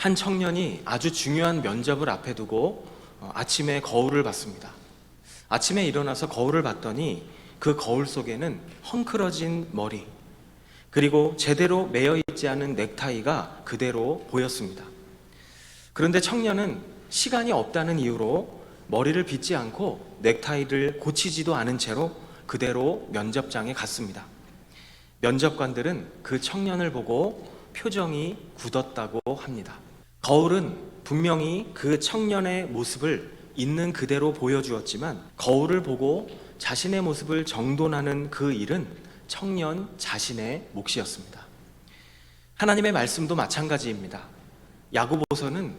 한 청년이 아주 중요한 면접을 앞에 두고 아침에 거울을 봤습니다. 아침에 일어나서 거울을 봤더니 그 거울 속에는 헝클어진 머리, 그리고 제대로 매여 있지 않은 넥타이가 그대로 보였습니다. 그런데 청년은 시간이 없다는 이유로 머리를 빗지 않고 넥타이를 고치지도 않은 채로 그대로 면접장에 갔습니다. 면접관들은 그 청년을 보고 표정이 굳었다고 합니다. 거울은 분명히 그 청년의 모습을 있는 그대로 보여주었지만 거울을 보고 자신의 모습을 정돈하는 그 일은 청년 자신의 몫이었습니다. 하나님의 말씀도 마찬가지입니다. 야고보서는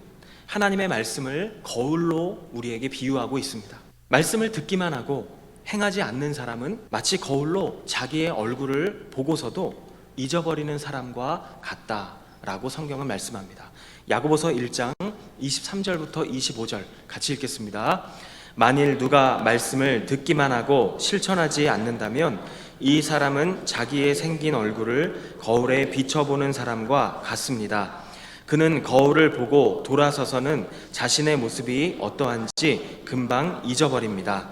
하나님의 말씀을 거울로 우리에게 비유하고 있습니다. 말씀을 듣기만 하고 행하지 않는 사람은 마치 거울로 자기의 얼굴을 보고서도 잊어버리는 사람과 같다라고 성경은 말씀합니다. 야고보서 1장 23절부터 25절 같이 읽겠습니다. 만일 누가 말씀을 듣기만 하고 실천하지 않는다면 이 사람은 자기의 생긴 얼굴을 거울에 비춰보는 사람과 같습니다. 그는 거울을 보고 돌아서서는 자신의 모습이 어떠한지 금방 잊어버립니다.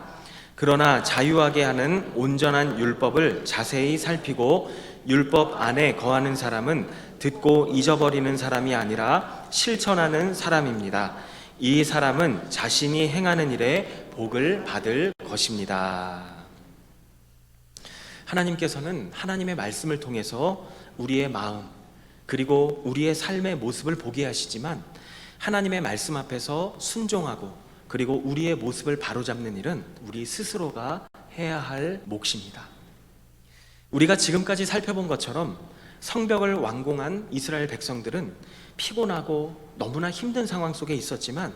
그러나 자유하게 하는 온전한 율법을 자세히 살피고 율법 안에 거하는 사람은 듣고 잊어버리는 사람이 아니라 실천하는 사람입니다. 이 사람은 자신이 행하는 일에 복을 받을 것입니다. 하나님께서는 하나님의 말씀을 통해서 우리의 마음 그리고 우리의 삶의 모습을 보게 하시지만 하나님의 말씀 앞에서 순종하고 그리고 우리의 모습을 바로잡는 일은 우리 스스로가 해야 할 몫입니다. 우리가 지금까지 살펴본 것처럼 성벽을 완공한 이스라엘 백성들은 피곤하고 너무나 힘든 상황 속에 있었지만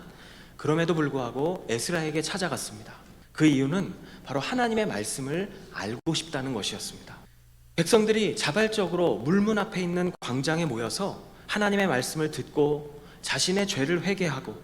그럼에도 불구하고 에스라에게 찾아갔습니다. 그 이유는 바로 하나님의 말씀을 알고 싶다는 것이었습니다. 백성들이 자발적으로 물문 앞에 있는 광장에 모여서 하나님의 말씀을 듣고 자신의 죄를 회개하고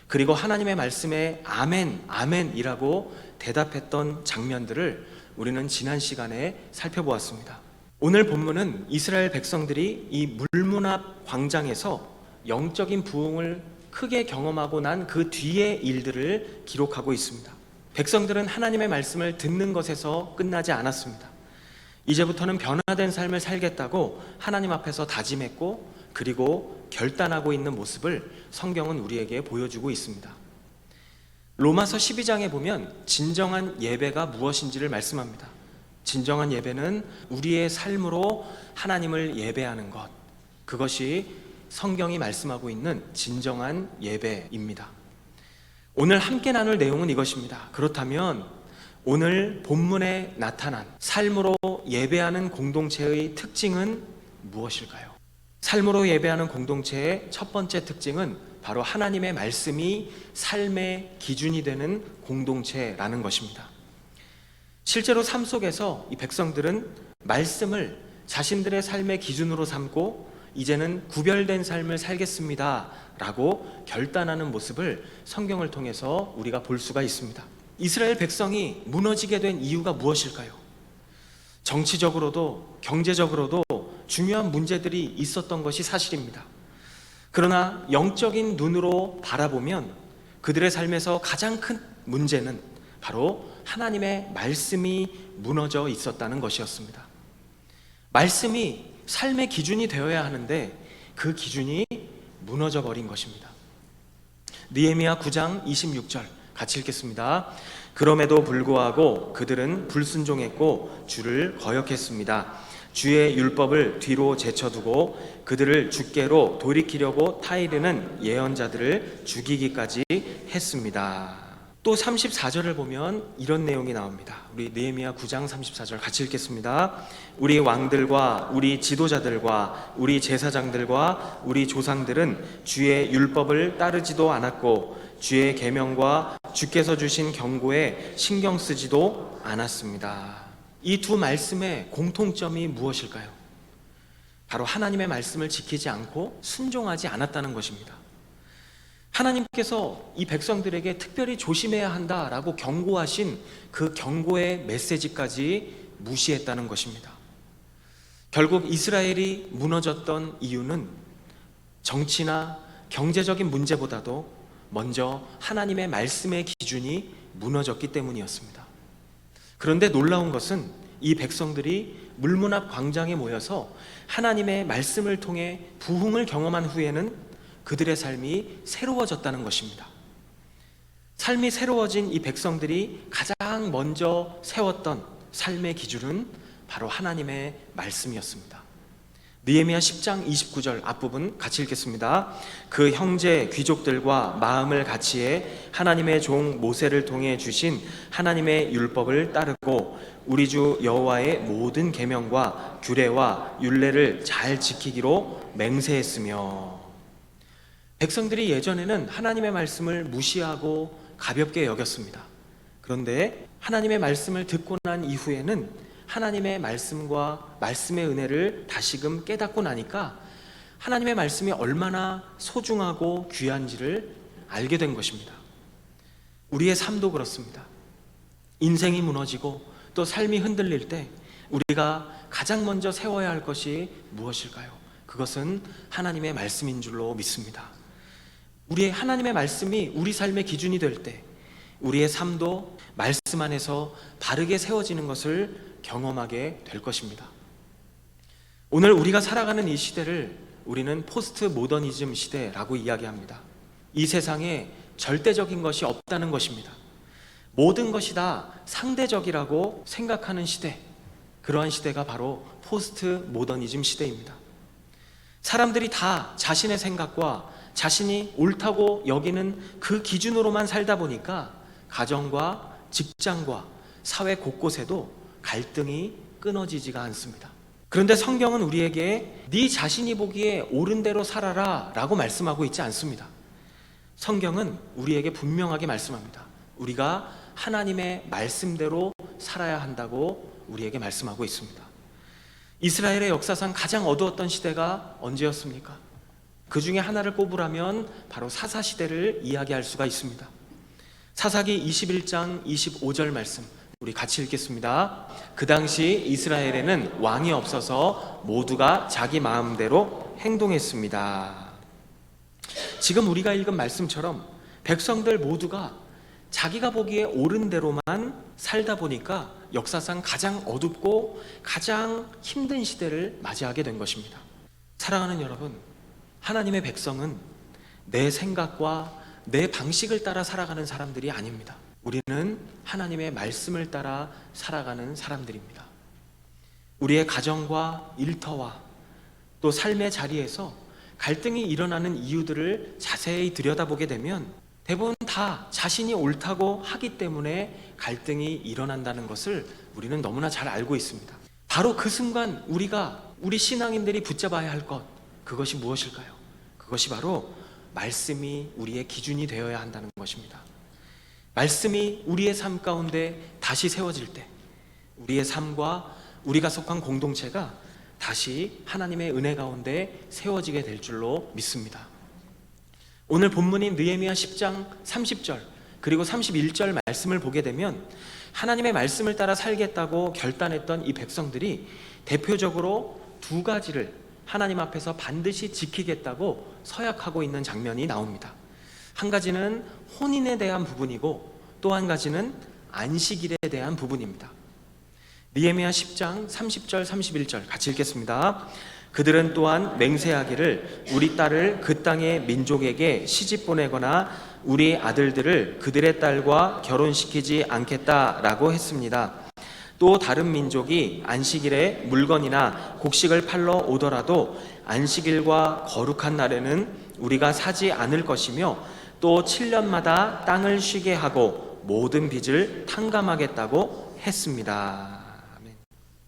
그리고 하나님의 말씀에 아멘, 아멘이라고 대답했던 장면들을 우리는 지난 시간에 살펴보았습니다. 오늘 본문은 이스라엘 백성들이 이 물문 앞 광장에서 영적인 부흥을 크게 경험하고 난 그 뒤의 일들을 기록하고 있습니다. 백성들은 하나님의 말씀을 듣는 것에서 끝나지 않았습니다. 이제부터는 변화된 삶을 살겠다고 하나님 앞에서 다짐했고 그리고 결단하고 있는 모습을 성경은 우리에게 보여주고 있습니다. 로마서 12장에 보면 진정한 예배가 무엇인지를 말씀합니다. 진정한 예배는 우리의 삶으로 하나님을 예배하는 것, 그것이 성경이 말씀하고 있는 진정한 예배입니다. 오늘 함께 나눌 내용은 이것입니다. 그렇다면 오늘 본문에 나타난 삶으로 예배하는 공동체의 특징은 무엇일까요? 삶으로 예배하는 공동체의 첫 번째 특징은 바로 하나님의 말씀이 삶의 기준이 되는 공동체라는 것입니다. 실제로 삶 속에서 이 백성들은 말씀을 자신들의 삶의 기준으로 삼고 이제는 구별된 삶을 살겠습니다 라고 결단하는 모습을 성경을 통해서 우리가 볼 수가 있습니다. 이스라엘 백성이 무너지게 된 이유가 무엇일까요? 정치적으로도 경제적으로도 중요한 문제들이 있었던 것이 사실입니다. 그러나 영적인 눈으로 바라보면 그들의 삶에서 가장 큰 문제는 바로 하나님의 말씀이 무너져 있었다는 것이었습니다. 말씀이 삶의 기준이 되어야 하는데 그 기준이 무너져 버린 것입니다. 느헤미야 9장 26절 같이 읽겠습니다. 그럼에도 불구하고 그들은 불순종했고 주를 거역했습니다. 주의 율법을 뒤로 제쳐두고 그들을 죽게로 돌이키려고 타이르는 예언자들을 죽이기까지 했습니다. 또 34절을 보면 이런 내용이 나옵니다. 우리 느헤미야 9장 34절 같이 읽겠습니다. 우리 왕들과 우리 지도자들과 우리 제사장들과 우리 조상들은 주의 율법을 따르지도 않았고 주의 계명과 주께서 주신 경고에 신경 쓰지도 않았습니다. 이 두 말씀의 공통점이 무엇일까요? 바로 하나님의 말씀을 지키지 않고 순종하지 않았다는 것입니다. 하나님께서 이 백성들에게 특별히 조심해야 한다라고 경고하신 그 경고의 메시지까지 무시했다는 것입니다. 결국 이스라엘이 무너졌던 이유는 정치나 경제적인 문제보다도 먼저 하나님의 말씀의 기준이 무너졌기 때문이었습니다. 그런데 놀라운 것은 이 백성들이 물문 앞 광장에 모여서 하나님의 말씀을 통해 부흥을 경험한 후에는 그들의 삶이 새로워졌다는 것입니다. 삶이 새로워진 이 백성들이 가장 먼저 세웠던 삶의 기준은 바로 하나님의 말씀이었습니다. 느헤미야 10장 29절 앞부분 같이 읽겠습니다. 그 형제 귀족들과 마음을 같이해 하나님의 종 모세를 통해 주신 하나님의 율법을 따르고 우리 주 여호와의 모든 계명과 규례와 율례를 잘 지키기로 맹세했으며. 백성들이 예전에는 하나님의 말씀을 무시하고 가볍게 여겼습니다. 그런데 하나님의 말씀을 듣고 난 이후에는 하나님의 말씀과 말씀의 은혜를 다시금 깨닫고 나니까 하나님의 말씀이 얼마나 소중하고 귀한지를 알게 된 것입니다. 우리의 삶도 그렇습니다. 인생이 무너지고 또 삶이 흔들릴 때 우리가 가장 먼저 세워야 할 것이 무엇일까요? 그것은 하나님의 말씀인 줄로 믿습니다. 우리의 하나님의 말씀이 우리 삶의 기준이 될 때 우리의 삶도 말씀 안에서 바르게 세워지는 것을 경험하게 될 것입니다. 오늘 우리가 살아가는 이 시대를 우리는 포스트 모더니즘 시대라고 이야기합니다. 이 세상에 절대적인 것이 없다는 것입니다. 모든 것이 다 상대적이라고 생각하는 시대, 그러한 시대가 바로 포스트 모더니즘 시대입니다. 사람들이 다 자신의 생각과 자신이 옳다고 여기는 그 기준으로만 살다 보니까 가정과 직장과 사회 곳곳에도 갈등이 끊어지지가 않습니다. 그런데 성경은 우리에게 네 자신이 보기에 옳은 대로 살아라 라고 말씀하고 있지 않습니다. 성경은 우리에게 분명하게 말씀합니다. 우리가 하나님의 말씀대로 살아야 한다고 우리에게 말씀하고 있습니다. 이스라엘의 역사상 가장 어두웠던 시대가 언제였습니까? 그 중에 하나를 꼽으라면 바로 사사시대를 이야기할 수가 있습니다. 사사기 21장 25절 말씀 우리 같이 읽겠습니다. 그 당시 이스라엘에는 왕이 없어서 모두가 자기 마음대로 행동했습니다. 지금 우리가 읽은 말씀처럼 백성들 모두가 자기가 보기에 옳은 대로만 살다 보니까 역사상 가장 어둡고 가장 힘든 시대를 맞이하게 된 것입니다. 사랑하는 여러분, 하나님의 백성은 내 생각과 내 방식을 따라 살아가는 사람들이 아닙니다. 우리는 하나님의 말씀을 따라 살아가는 사람들입니다. 우리의 가정과 일터와 또 삶의 자리에서 갈등이 일어나는 이유들을 자세히 들여다보게 되면 대부분 다 자신이 옳다고 하기 때문에 갈등이 일어난다는 것을 우리는 너무나 잘 알고 있습니다. 바로 그 순간 우리 신앙인들이 붙잡아야 할 것, 그것이 무엇일까요? 그것이 바로 말씀이 우리의 기준이 되어야 한다는 것입니다. 말씀이 우리의 삶 가운데 다시 세워질 때 우리의 삶과 우리가 속한 공동체가 다시 하나님의 은혜 가운데 세워지게 될 줄로 믿습니다. 오늘 본문인 느헤미야 10장 30절 그리고 31절 말씀을 보게 되면 하나님의 말씀을 따라 살겠다고 결단했던 이 백성들이 대표적으로 두 가지를 하나님 앞에서 반드시 지키겠다고 서약하고 있는 장면이 나옵니다. 한 가지는 혼인에 대한 부분이고 또 한 가지는 안식일에 대한 부분입니다. 느헤미야 10장 30절 31절 같이 읽겠습니다. 그들은 또한 맹세하기를 우리 딸을 그 땅의 민족에게 시집 보내거나 우리 아들들을 그들의 딸과 결혼시키지 않겠다라고 했습니다. 또 다른 민족이 안식일에 물건이나 곡식을 팔러 오더라도 안식일과 거룩한 날에는 우리가 사지 않을 것이며 또 7년마다 땅을 쉬게 하고 모든 빚을 탕감하겠다고 했습니다.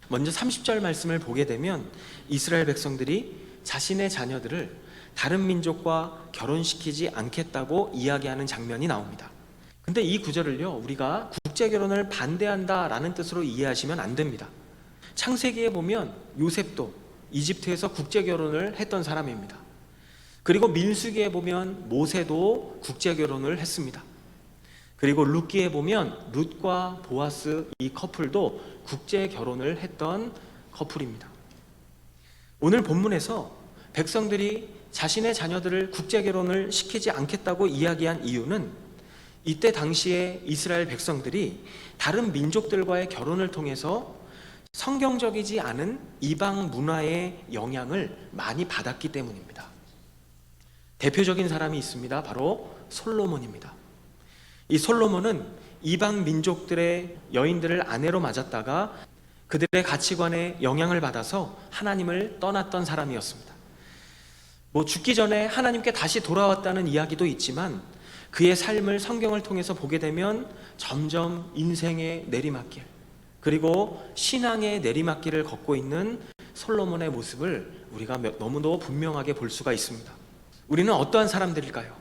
먼저 30절 말씀을 보게 되면 이스라엘 백성들이 자신의 자녀들을 다른 민족과 결혼시키지 않겠다고 이야기하는 장면이 나옵니다. 근데 이 구절을요, 우리가 국제결혼을 반대한다라는 뜻으로 이해하시면 안 됩니다. 창세기에 보면 요셉도 이집트에서 국제결혼을 했던 사람입니다. 그리고 민수기에 보면 모세도 국제결혼을 했습니다. 그리고 룻기에 보면 룻과 보아스 이 커플도 국제결혼을 했던 커플입니다. 오늘 본문에서 백성들이 자신의 자녀들을 국제 결혼을 시키지 않겠다고 이야기한 이유는 이때 당시에 이스라엘 백성들이 다른 민족들과의 결혼을 통해서 성경적이지 않은 이방 문화의 영향을 많이 받았기 때문입니다. 대표적인 사람이 있습니다. 바로 솔로몬입니다. 이 솔로몬은 이방 민족들의 여인들을 아내로 맞았다가 그들의 가치관에 영향을 받아서 하나님을 떠났던 사람이었습니다. 죽기 전에 하나님께 다시 돌아왔다는 이야기도 있지만 그의 삶을 성경을 통해서 보게 되면 점점 인생의 내리막길, 그리고 신앙의 내리막길을 걷고 있는 솔로몬의 모습을 우리가 너무도 분명하게 볼 수가 있습니다. 우리는 어떠한 사람들일까요?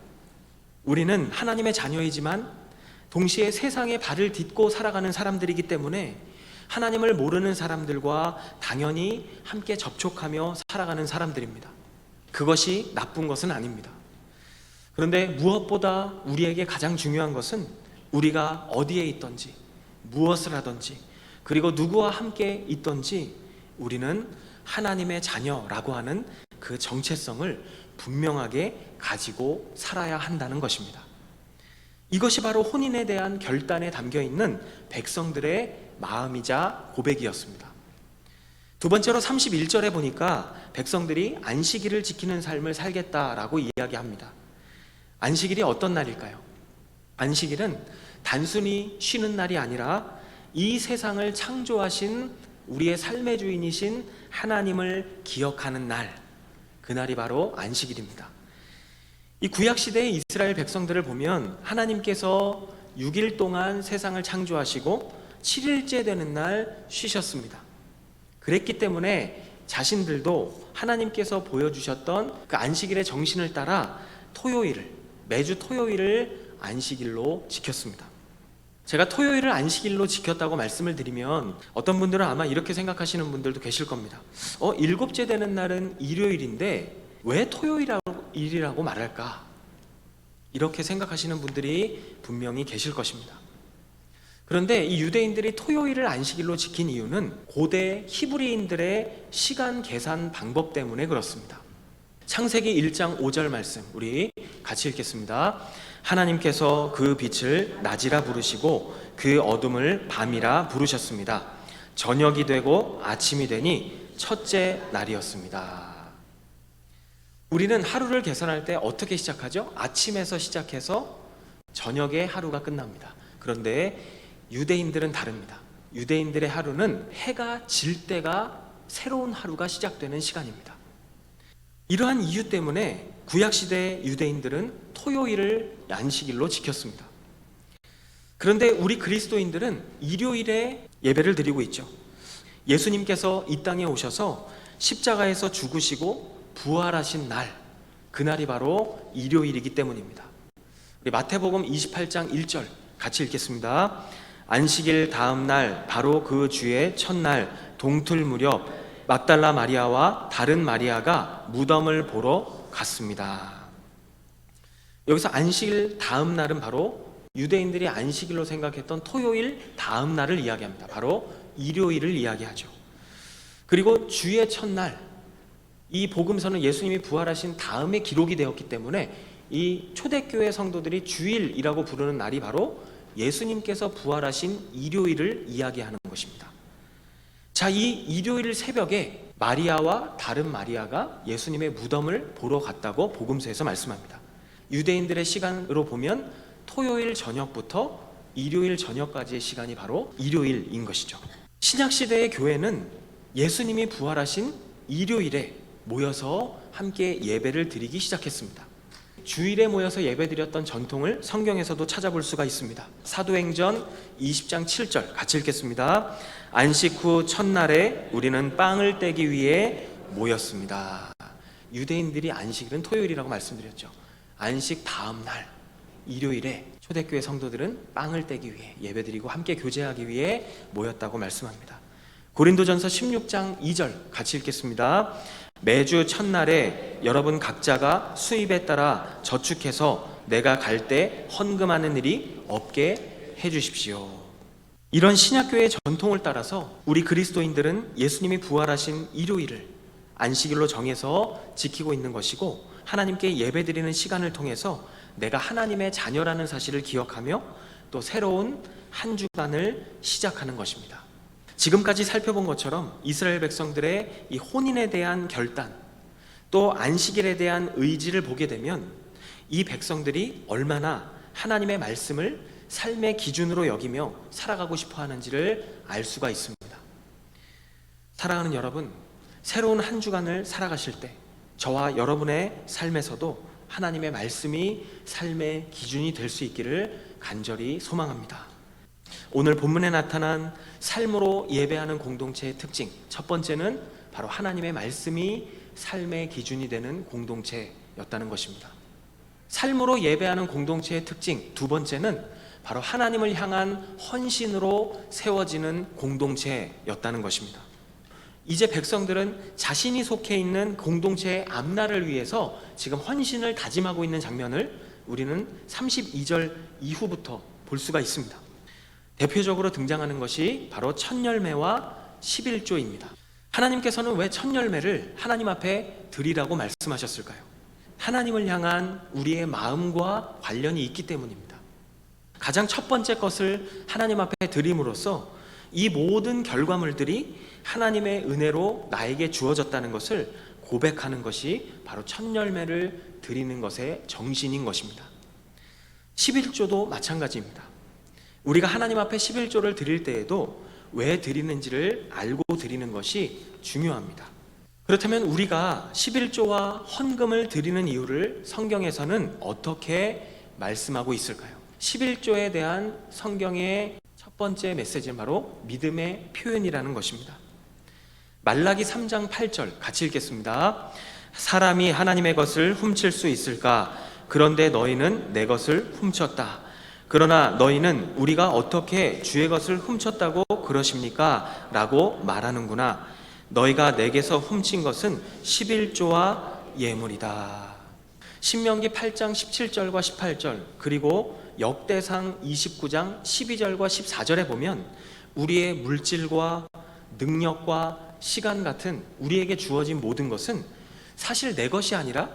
우리는 하나님의 자녀이지만 동시에 세상에 발을 딛고 살아가는 사람들이기 때문에 하나님을 모르는 사람들과 당연히 함께 접촉하며 살아가는 사람들입니다. 그것이 나쁜 것은 아닙니다. 그런데 무엇보다 우리에게 가장 중요한 것은 우리가 어디에 있든지, 무엇을 하든지, 그리고 누구와 함께 있든지 우리는 하나님의 자녀라고 하는 그 정체성을 분명하게 가지고 살아야 한다는 것입니다. 이것이 바로 혼인에 대한 결단에 담겨 있는 백성들의 마음이자 고백이었습니다. 두 번째로 31절에 보니까 백성들이 안식일을 지키는 삶을 살겠다라고 이야기합니다. 안식일이 어떤 날일까요? 안식일은 단순히 쉬는 날이 아니라 이 세상을 창조하신 우리의 삶의 주인이신 하나님을 기억하는 날, 그날이 바로 안식일입니다. 이 구약시대의 이스라엘 백성들을 보면 하나님께서 6일 동안 세상을 창조하시고 7일째 되는 날 쉬셨습니다. 그랬기 때문에 자신들도 하나님께서 보여주셨던 그 안식일의 정신을 따라 매주 토요일을 안식일로 지켰습니다. 제가 토요일을 안식일로 지켰다고 말씀을 드리면 어떤 분들은 아마 이렇게 생각하시는 분들도 계실 겁니다. 7째 되는 날은 일요일인데 왜 토요일이라고 말할까? 이렇게 생각하시는 분들이 분명히 계실 것입니다. 그런데 이 유대인들이 토요일을 안식일로 지킨 이유는 고대 히브리인들의 시간 계산 방법 때문에 그렇습니다. 창세기 1장 5절 말씀 우리 같이 읽겠습니다. 하나님께서 그 빛을 낮이라 부르시고 그 어둠을 밤이라 부르셨습니다. 저녁이 되고 아침이 되니 첫째 날이었습니다. 우리는 하루를 계산할 때 어떻게 시작하죠? 아침에서 시작해서 저녁에 하루가 끝납니다. 그런데 유대인들은 다릅니다. 유대인들의 하루는 해가 질 때가 새로운 하루가 시작되는 시간입니다. 이러한 이유 때문에 구약시대 유대인들은 토요일을 안식일로 지켰습니다. 그런데 우리 그리스도인들은 일요일에 예배를 드리고 있죠. 예수님께서 이 땅에 오셔서 십자가에서 죽으시고 부활하신 날, 그날이 바로 일요일이기 때문입니다. 우리 마태복음 28장 1절 같이 읽겠습니다. 안식일 다음 날 바로 그 주의 첫날 동틀 무렵 막달라 마리아와 다른 마리아가 무덤을 보러 갔습니다. 여기서 안식일 다음 날은 바로 유대인들이 안식일로 생각했던 토요일 다음 날을 이야기합니다. 바로 일요일을 이야기하죠. 그리고 주의 첫날, 이 복음서는 예수님이 부활하신 다음에 기록이 되었기 때문에 이 초대교회 성도들이 주일이라고 부르는 날이 바로 예수님께서 부활하신 일요일을 이야기하는 것입니다. 자, 이 일요일 새벽에 마리아와 다른 마리아가 예수님의 무덤을 보러 갔다고 복음서에서 말씀합니다. 유대인들의 시간으로 보면 토요일 저녁부터 일요일 저녁까지의 시간이 바로 일요일인 것이죠. 신약시대의 교회는 예수님이 부활하신 일요일에 모여서 함께 예배를 드리기 시작했습니다. 주일에 모여서 예배드렸던 전통을 성경에서도 찾아볼 수가 있습니다. 사도행전 20장 7절 같이 읽겠습니다. 안식 후 첫날에 우리는 빵을 떼기 위해 모였습니다. 유대인들이 안식일은 토요일이라고 말씀드렸죠. 안식 다음 날 일요일에 초대교회 성도들은 빵을 떼기 위해 예배드리고 함께 교제하기 위해 모였다고 말씀합니다. 고린도전서 16장 2절 같이 읽겠습니다. 매주 첫날에 여러분 각자가 수입에 따라 저축해서 내가 갈 때 헌금하는 일이 없게 해주십시오. 이런 신약교회의 전통을 따라서 우리 그리스도인들은 예수님이 부활하신 일요일을 안식일로 정해서 지키고 있는 것이고, 하나님께 예배드리는 시간을 통해서 내가 하나님의 자녀라는 사실을 기억하며 또 새로운 한 주간을 시작하는 것입니다. 지금까지 살펴본 것처럼 이스라엘 백성들의 이 혼인에 대한 결단, 또 안식일에 대한 의지를 보게 되면 이 백성들이 얼마나 하나님의 말씀을 삶의 기준으로 여기며 살아가고 싶어 하는지를 알 수가 있습니다. 사랑하는 여러분, 새로운 한 주간을 살아가실 때 저와 여러분의 삶에서도 하나님의 말씀이 삶의 기준이 될 수 있기를 간절히 소망합니다. 오늘 본문에 나타난 삶으로 예배하는 공동체의 특징, 첫 번째는 바로 하나님의 말씀이 삶의 기준이 되는 공동체였다는 것입니다. 삶으로 예배하는 공동체의 특징, 두 번째는 바로 하나님을 향한 헌신으로 세워지는 공동체였다는 것입니다. 이제 백성들은 자신이 속해 있는 공동체의 앞날을 위해서 지금 헌신을 다짐하고 있는 장면을 우리는 32절 이후부터 볼 수가 있습니다. 대표적으로 등장하는 것이 바로 첫 열매와 11조입니다. 하나님께서는 왜 첫 열매를 하나님 앞에 드리라고 말씀하셨을까요? 하나님을 향한 우리의 마음과 관련이 있기 때문입니다. 가장 첫 번째 것을 하나님 앞에 드림으로써 이 모든 결과물들이 하나님의 은혜로 나에게 주어졌다는 것을 고백하는 것이 바로 첫 열매를 드리는 것의 정신인 것입니다. 11조도 마찬가지입니다. 우리가 하나님 앞에 11조를 드릴 때에도 왜 드리는지를 알고 드리는 것이 중요합니다. 그렇다면 우리가 11조와 헌금을 드리는 이유를 성경에서는 어떻게 말씀하고 있을까요? 11조에 대한 성경의 첫 번째 메시지는 바로 믿음의 표현이라는 것입니다. 말라기 3장 8절 같이 읽겠습니다. 사람이 하나님의 것을 훔칠 수 있을까? 그런데 너희는 내 것을 훔쳤다. 그러나 너희는 우리가 어떻게 주의 것을 훔쳤다고 그러십니까? 라고 말하는구나. 너희가 내게서 훔친 것은 11조와 예물이다. 신명기 8장 17절과 18절 그리고 역대상 29장 12절과 14절에 보면 우리의 물질과 능력과 시간 같은 우리에게 주어진 모든 것은 사실 내 것이 아니라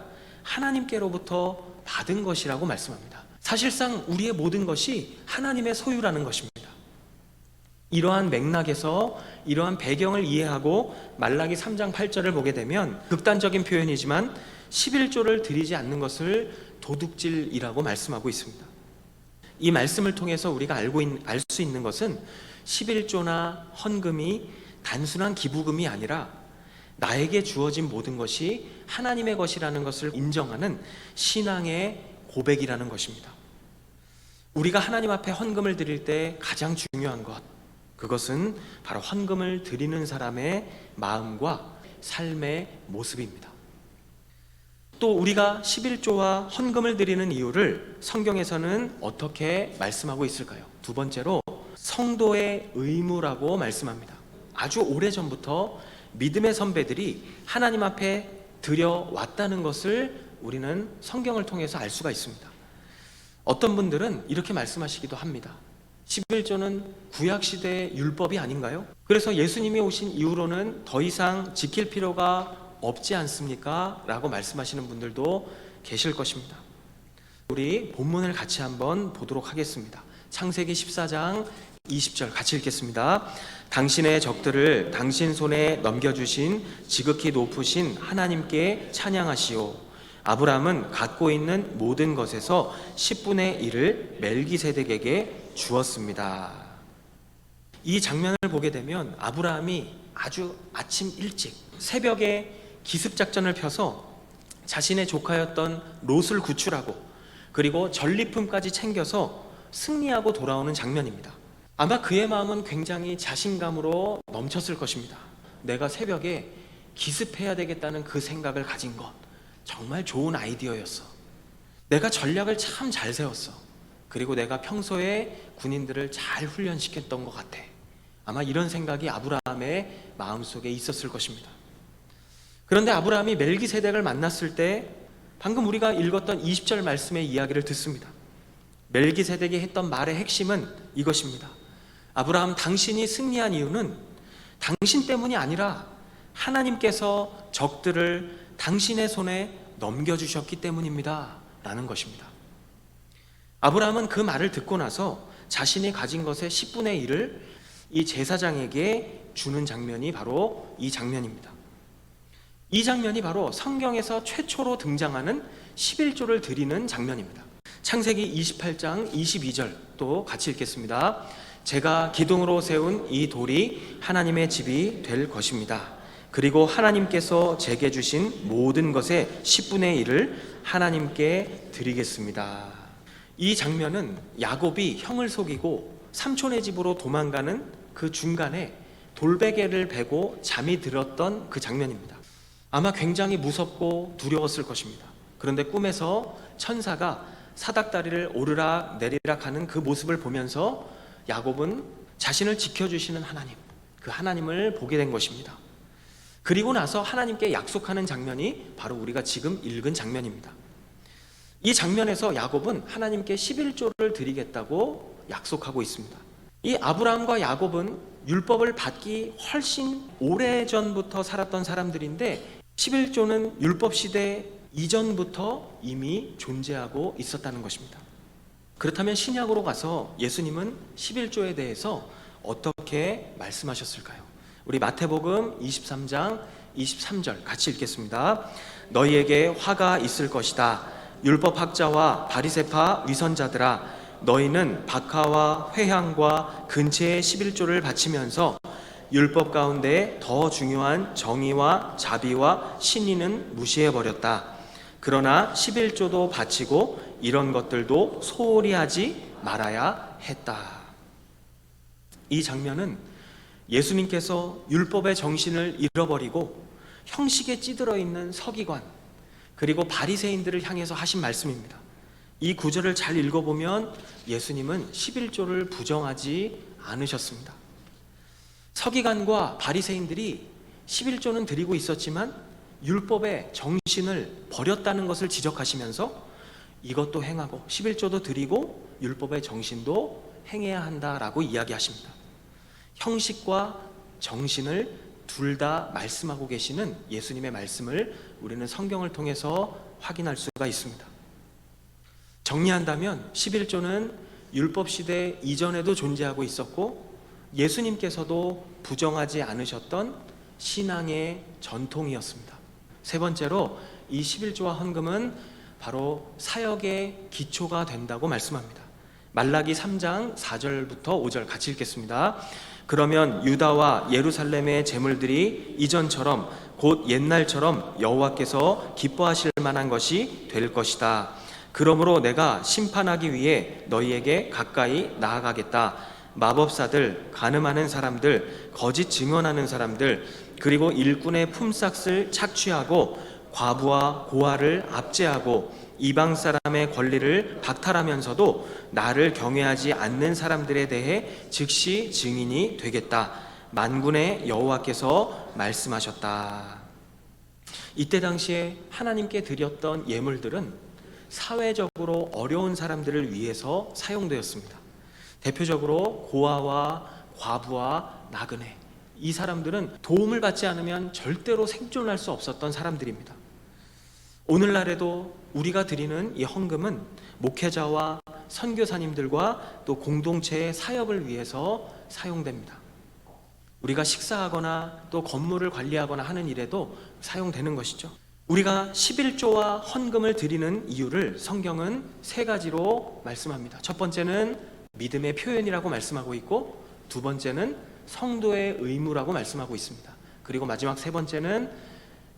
하나님께로부터 받은 것이라고 말씀합니다. 사실상 우리의 모든 것이 하나님의 소유라는 것입니다. 이러한 맥락에서 이러한 배경을 이해하고 말라기 3장 8절을 보게 되면 극단적인 표현이지만 11조를 드리지 않는 것을 도둑질이라고 말씀하고 있습니다. 이 말씀을 통해서 우리가 알 수 있는 것은 11조나 헌금이 단순한 기부금이 아니라 나에게 주어진 모든 것이 하나님의 것이라는 것을 인정하는 신앙의 고백이라는 것입니다. 우리가 하나님 앞에 헌금을 드릴 때 가장 중요한 것, 그것은 바로 헌금을 드리는 사람의 마음과 삶의 모습입니다. 또 우리가 11조와 헌금을 드리는 이유를 성경에서는 어떻게 말씀하고 있을까요? 두 번째로 성도의 의무라고 말씀합니다. 아주 오래전부터 믿음의 선배들이 하나님 앞에 드려왔다는 것을 우리는 성경을 통해서 알 수가 있습니다. 어떤 분들은 이렇게 말씀하시기도 합니다. 11조는 구약시대의 율법이 아닌가요? 그래서 예수님이 오신 이후로는 더 이상 지킬 필요가 없지 않습니까? 라고 말씀하시는 분들도 계실 것입니다. 우리 본문을 같이 한번 보도록 하겠습니다. 창세기 14장 20절 같이 읽겠습니다. 당신의 적들을 당신 손에 넘겨주신 지극히 높으신 하나님께 찬양하시오. 아브라함은 갖고 있는 모든 것에서 10분의 1을 멜기세덱에게 주었습니다. 이 장면을 보게 되면 아브라함이 아주 아침 일찍 새벽에 기습작전을 펴서 자신의 조카였던 롯을 구출하고 그리고 전리품까지 챙겨서 승리하고 돌아오는 장면입니다. 아마 그의 마음은 굉장히 자신감으로 넘쳤을 것입니다. 내가 새벽에 기습해야 되겠다는 그 생각을 가진 것 정말 좋은 아이디어였어. 내가 전략을 참 잘 세웠어. 그리고 내가 평소에 군인들을 잘 훈련시켰던 것 같아. 아마 이런 생각이 아브라함의 마음속에 있었을 것입니다. 그런데 아브라함이 멜기세덱을 만났을 때 방금 우리가 읽었던 20절 말씀의 이야기를 듣습니다. 멜기세덱이 했던 말의 핵심은 이것입니다. 아브라함, 당신이 승리한 이유는 당신 때문이 아니라 하나님께서 적들을 당신의 손에 넘겨주셨기 때문입니다 라는 것입니다. 아브라함은 그 말을 듣고 나서 자신이 가진 것의 10분의 1을 이 제사장에게 주는 장면이 바로 이 장면입니다. 이 장면이 바로 성경에서 최초로 등장하는 11조를 드리는 장면입니다. 창세기 28장 22절 또 같이 읽겠습니다. 제가 기둥으로 세운 이 돌이 하나님의 집이 될 것입니다. 그리고 하나님께서 제게 주신 모든 것의 10분의 1을 하나님께 드리겠습니다. 이 장면은 야곱이 형을 속이고 삼촌의 집으로 도망가는 그 중간에 돌베개를 베고 잠이 들었던 그 장면입니다. 아마 굉장히 무섭고 두려웠을 것입니다. 그런데 꿈에서 천사가 사닥다리를 오르락 내리락 하는 그 모습을 보면서 야곱은 자신을 지켜주시는 하나님, 그 하나님을 보게 된 것입니다. 그리고 나서 하나님께 약속하는 장면이 바로 우리가 지금 읽은 장면입니다. 이 장면에서 야곱은 하나님께 11조를 드리겠다고 약속하고 있습니다. 이 아브라함과 야곱은 율법을 받기 훨씬 오래전부터 살았던 사람들인데 11조는 율법 시대 이전부터 이미 존재하고 있었다는 것입니다. 그렇다면 신약으로 가서 예수님은 11조에 대해서 어떻게 말씀하셨을까요? 우리 마태복음 23장 23절 같이 읽겠습니다. 너희에게 화가 있을 것이다. 율법학자와 바리새파 위선자들아, 너희는 박하와 회향과 근체의 11조를 바치면서 율법 가운데 더 중요한 정의와 자비와 신의는 무시해버렸다. 그러나 11조도 바치고 이런 것들도 소홀히 하지 말아야 했다. 이 장면은 예수님께서 율법의 정신을 잃어버리고 형식에 찌들어 있는 서기관 그리고 바리새인들을 향해서 하신 말씀입니다. 이 구절을 잘 읽어보면 예수님은 11조를 부정하지 않으셨습니다. 서기관과 바리새인들이 11조는 드리고 있었지만 율법의 정신을 버렸다는 것을 지적하시면서 이것도 행하고 11조도 드리고 율법의 정신도 행해야 한다라고 이야기하십니다. 형식과 정신을 둘 다 말씀하고 계시는 예수님의 말씀을 우리는 성경을 통해서 확인할 수가 있습니다. 정리한다면 11조는 율법 시대 이전에도 존재하고 있었고 예수님께서도 부정하지 않으셨던 신앙의 전통이었습니다. 세 번째로 이 11조와 헌금은 바로 사역의 기초가 된다고 말씀합니다. 말라기 3장 4절부터 5절 같이 읽겠습니다. 그러면 유다와 예루살렘의 제물들이 이전처럼 곧 옛날처럼 여호와께서 기뻐하실 만한 것이 될 것이다. 그러므로 내가 심판하기 위해 너희에게 가까이 나아가겠다. 마법사들, 간음하는 사람들, 거짓 증언하는 사람들, 그리고 일꾼의 품삯을 착취하고 과부와 고아를 압제하고 이방 사람의 권리를 박탈하면서도 나를 경외하지 않는 사람들에 대해 즉시 증인이 되겠다. 만군의 여호와께서 말씀하셨다. 이때 당시에 하나님께 드렸던 예물들은 사회적으로 어려운 사람들을 위해서 사용되었습니다. 대표적으로 고아와 과부와 나그네, 이 사람들은 도움을 받지 않으면 절대로 생존할 수 없었던 사람들입니다. 오늘날에도 우리가 드리는 이 헌금은 목회자와 선교사님들과 또 공동체의 사역을 위해서 사용됩니다. 우리가 식사하거나 또 건물을 관리하거나 하는 일에도 사용되는 것이죠. 우리가 11조와 헌금을 드리는 이유를 성경은 세 가지로 말씀합니다. 첫 번째는 믿음의 표현이라고 말씀하고 있고, 두 번째는 성도의 의무라고 말씀하고 있습니다. 그리고 마지막 세 번째는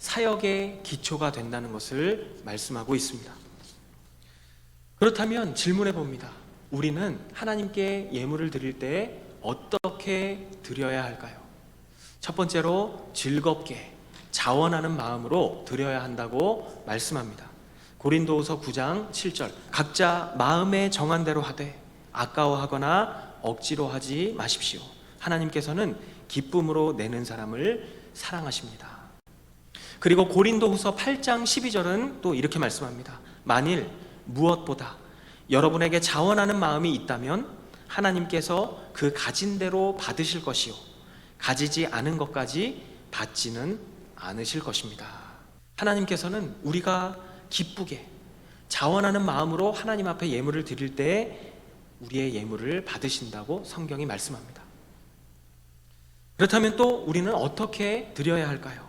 사역의 기초가 된다는 것을 말씀하고 있습니다. 그렇다면 질문해 봅니다. 우리는 하나님께 예물을 드릴 때 어떻게 드려야 할까요? 첫 번째로 즐겁게 자원하는 마음으로 드려야 한다고 말씀합니다. 고린도후서 9장 7절, 각자 마음에 정한 대로 하되 아까워하거나 억지로 하지 마십시오. 하나님께서는 기쁨으로 내는 사람을 사랑하십니다. 그리고 고린도후서 8장 12절은 또 이렇게 말씀합니다. 만일 무엇보다 여러분에게 자원하는 마음이 있다면 하나님께서 그 가진 대로 받으실 것이요 가지지 않은 것까지 받지는 않으실 것입니다. 하나님께서는 우리가 기쁘게 자원하는 마음으로 하나님 앞에 예물을 드릴 때 우리의 예물을 받으신다고 성경이 말씀합니다. 그렇다면 또 우리는 어떻게 드려야 할까요?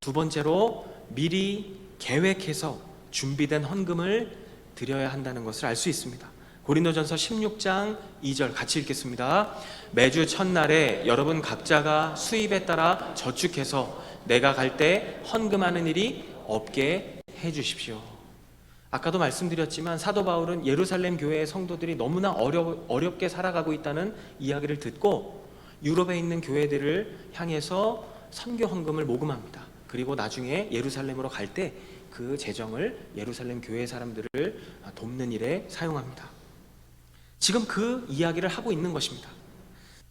두 번째로 미리 계획해서 준비된 헌금을 드려야 한다는 것을 알 수 있습니다. 고린도전서 16장 2절 같이 읽겠습니다. 매주 첫날에 여러분 각자가 수입에 따라 저축해서 내가 갈 때 헌금하는 일이 없게 해주십시오. 아까도 말씀드렸지만 사도 바울은 예루살렘 교회의 성도들이 너무나 어렵게 살아가고 있다는 이야기를 듣고 유럽에 있는 교회들을 향해서 선교 헌금을 모금합니다. 그리고 나중에 예루살렘으로 갈 때 그 재정을 예루살렘 교회 사람들을 돕는 일에 사용합니다. 지금 그 이야기를 하고 있는 것입니다.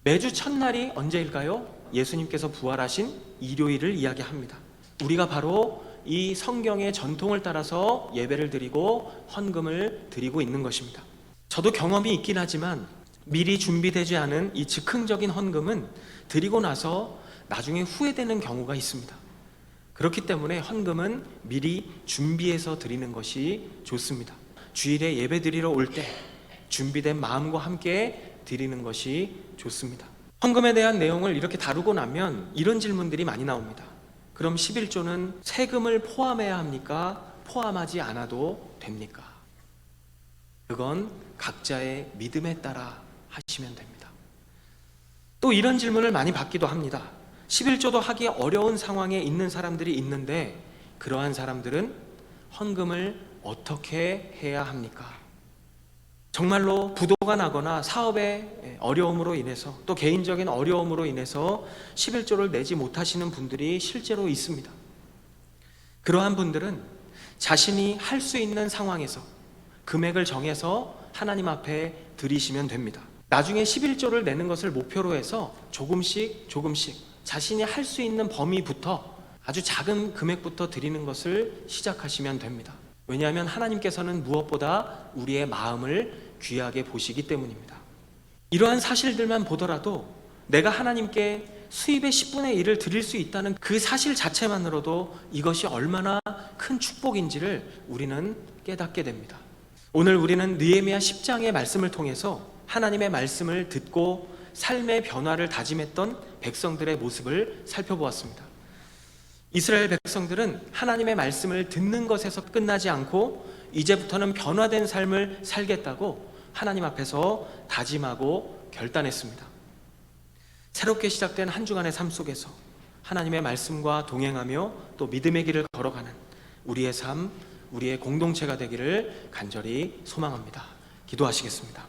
매주 첫날이 언제일까요? 예수님께서 부활하신 일요일을 이야기합니다. 우리가 바로 이 성경의 전통을 따라서 예배를 드리고 헌금을 드리고 있는 것입니다. 저도 경험이 있긴 하지만 미리 준비되지 않은 이 즉흥적인 헌금은 드리고 나서 나중에 후회되는 경우가 있습니다. 그렇기 때문에 헌금은 미리 준비해서 드리는 것이 좋습니다. 주일에 예배 드리러 올 때 준비된 마음과 함께 드리는 것이 좋습니다. 헌금에 대한 내용을 이렇게 다루고 나면 이런 질문들이 많이 나옵니다. 그럼 11조는 세금을 포함해야 합니까? 포함하지 않아도 됩니까? 그건 각자의 믿음에 따라 하시면 됩니다. 또 이런 질문을 많이 받기도 합니다. 11조도 하기 어려운 상황에 있는 사람들이 있는데 그러한 사람들은 헌금을 어떻게 해야 합니까? 정말로 부도가 나거나 사업의 어려움으로 인해서 또 개인적인 어려움으로 인해서 11조를 내지 못하시는 분들이 실제로 있습니다. 그러한 분들은 자신이 할 수 있는 상황에서 금액을 정해서 하나님 앞에 드리시면 됩니다. 나중에 11조를 내는 것을 목표로 해서 조금씩 자신이 할 수 있는 범위부터 아주 작은 금액부터 드리는 것을 시작하시면 됩니다. 왜냐하면 하나님께서는 무엇보다 우리의 마음을 귀하게 보시기 때문입니다. 이러한 사실들만 보더라도 내가 하나님께 수입의 10분의 1을 드릴 수 있다는 그 사실 자체만으로도 이것이 얼마나 큰 축복인지를 우리는 깨닫게 됩니다. 오늘 우리는 느헤미야 10장의 말씀을 통해서 하나님의 말씀을 듣고 삶의 변화를 다짐했던 백성들의 모습을 살펴보았습니다. 이스라엘 백성들은 하나님의 말씀을 듣는 것에서 끝나지 않고 이제부터는 변화된 삶을 살겠다고 하나님 앞에서 다짐하고 결단했습니다. 새롭게 시작된 한 주간의 삶 속에서 하나님의 말씀과 동행하며 또 믿음의 길을 걸어가는 우리의 삶, 우리의 공동체가 되기를 간절히 소망합니다. 기도하시겠습니다.